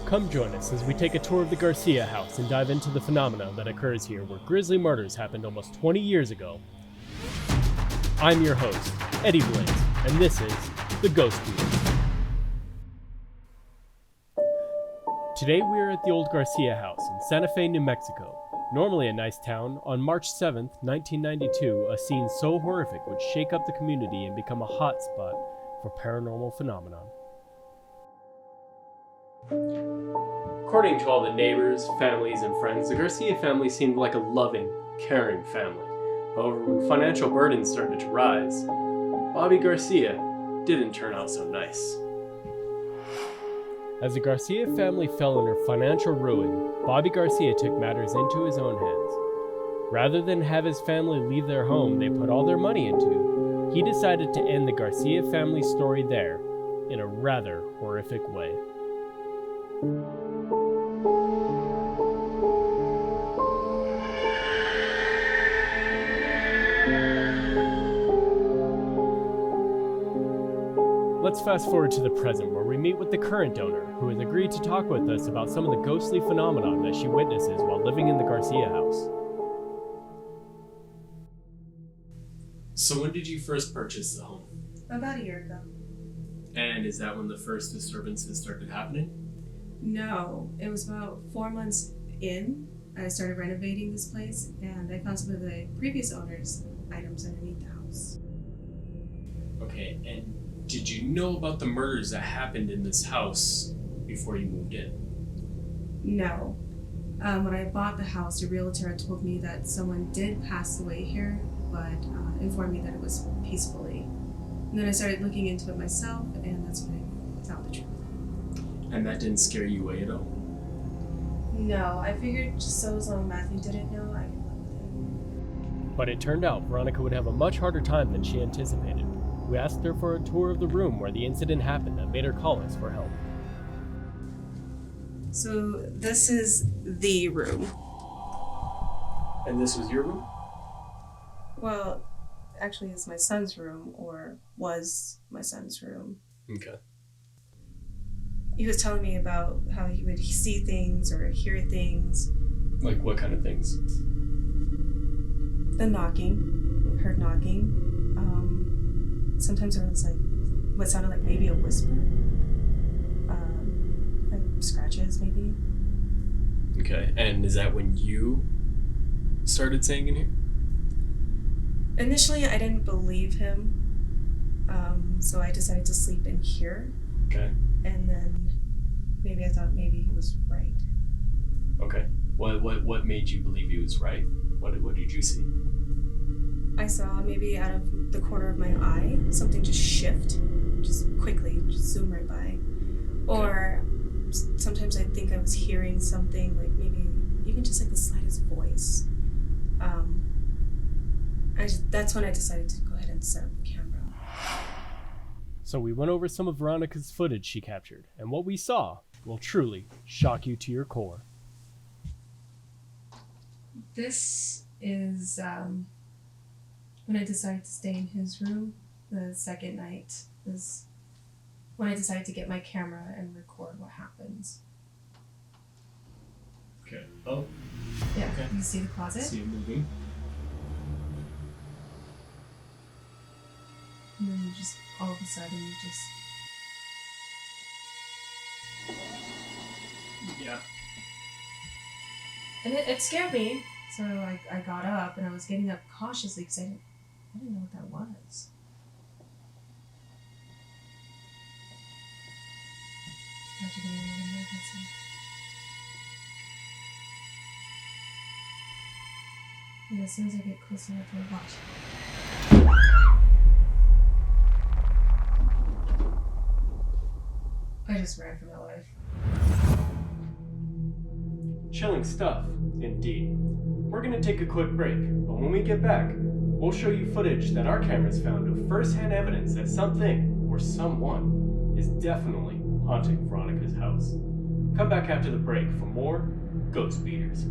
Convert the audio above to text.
Come join us as we take a tour of the Garcia house and dive into the phenomena that occurs here where grisly murders happened almost 20 years ago. I'm your host, Eddie Blaze, and this is The Ghost Mockumentary. Today we are at the old Garcia house in Santa Fe, New Mexico. Normally a nice town, on March 7th, 1992, a scene so horrific would shake up the community and become a hotspot for paranormal phenomenon. According to all the neighbors, families, and friends, the Garcia family seemed like a loving, caring family. However, when financial burdens started to rise, Bobby Garcia didn't turn out so nice. As the Garcia family fell under financial ruin, Bobby Garcia took matters into his own hands. Rather than have his family leave their home they put all their money into, he decided to end the Garcia family story there, in a rather horrific way. Let's fast forward to the present, where we meet with the current owner, who has agreed to talk with us about some of the ghostly phenomenon that she witnesses while living in the Garcia house. So when did you first purchase the home? About a year ago. And is that when the first disturbances started happening? No, it was about 4 months in. I started renovating this place, and I found some of the previous owner's items underneath the house. Okay, and did you know about the murders that happened in this house before you moved in? No. When I bought the house, the realtor had told me that someone did pass away here, but informed me that it was peacefully. And then I started looking into it myself, and that's when I found the truth. And that didn't scare you away at all? No, I figured just so as long as Matthew didn't know, I could live with it. But it turned out Veronica would have a much harder time than she anticipated. We asked her for a tour of the room where the incident happened that made her call us for help. So this is the room. And this was your room? Well, actually it's my son's room, or was my son's room. Okay. He was telling me about how he would see things or hear things. Like what kind of things? The knocking, heard knocking. Sometimes it was like what sounded like maybe a whisper. Like scratches maybe. Okay, and is that when you started staying in here? Initially I didn't believe him, so I decided to sleep in here. Okay. And then maybe I thought maybe he was right. Okay. What made you believe he was right? What did you see? I saw maybe out of the corner of my eye something just shift, just quickly, just zoom right by. Or sometimes I think I was hearing something, like maybe even just like the slightest voice. That's when I decided to go ahead and set up the camera. So we went over some of Veronica's footage she captured, and what we saw will truly shock you to your core. This is when I decided to stay in his room. The second night is when I decided to get my camera and record what happens. Okay. Oh. Yeah. Okay. You see the closet? See it moving. And then you just all of a sudden you just. Yeah. And it scared me, so I got up and I was getting up cautiously because I didn't know what that was. After getting a little nervous. And as soon as I get close enough to watch. I just ran for my life. Chilling stuff, indeed. We're gonna take a quick break, but when we get back, we'll show you footage that our cameras found of first-hand evidence that something, or someone, is definitely haunting Veronica's house. Come back after the break for more Ghost Beaters.